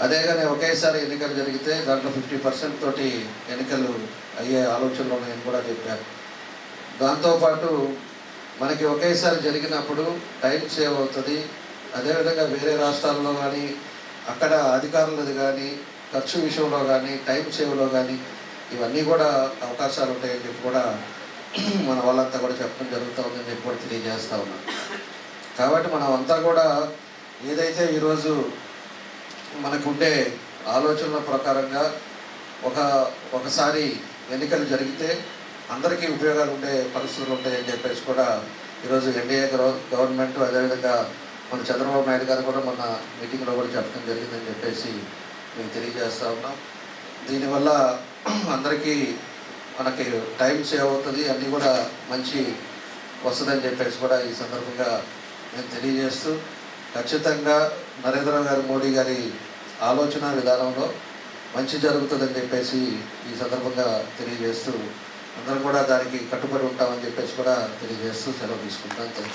అదే కానీ ఒకేసారి ఎన్నికలు జరిగితే దాంట్లో 50% తోటి ఎన్నికలు అయ్యే ఆలోచనలు ఉన్నాయని కూడా చెప్పారు. దాంతోపాటు మనకి ఒకేసారి జరిగినప్పుడు టైం సేవ్ అవుతుంది. అదేవిధంగా వేరే రాష్ట్రాల్లో కానీ అక్కడ అధికారులది కానీ ఖర్చు విషయంలో కానీ టైం సేవ్లో కానీ ఇవన్నీ కూడా అవకాశాలు ఉంటాయని చెప్పి కూడా మన వాళ్ళంతా కూడా చెప్పడం జరుగుతూ ఉందని చెప్పి కూడా తెలియజేస్తూ ఉన్నాం. కాబట్టి మనం అంతా కూడా ఏదైతే ఈరోజు మనకుండే ఆలోచనల ప్రకారంగా ఒకసారి ఎన్నికలు జరిగితే అందరికీ ఉపయోగాలు ఉండే పరిస్థితులు ఉంటాయని చెప్పేసి కూడా ఈరోజు ఎన్డీఏ గవర్నమెంట్ అదేవిధంగా మన చంద్రబాబు నాయుడు గారు కూడా మన మీటింగ్లో కూడా చెప్పడం జరిగిందని చెప్పేసి మేము తెలియజేస్తూ ఉన్నాం. దీనివల్ల అందరికీ మనకి టైం సేవ్ అవుతుంది, అన్నీ కూడా మంచి వస్తుందని చెప్పేసి కూడా ఈ సందర్భంగా నేను తెలియజేస్తూ ఖచ్చితంగా నరేంద్ర మోడీ గారి ఆలోచన విధానంలో మంచి జరుగుతుందని చెప్పేసి ఈ సందర్భంగా తెలియజేస్తూ అందరం కూడా దానికి కట్టుబడి ఉంటామని చెప్పేసి కూడా తెలియజేస్తూ సెలవు తీసుకుంటాను.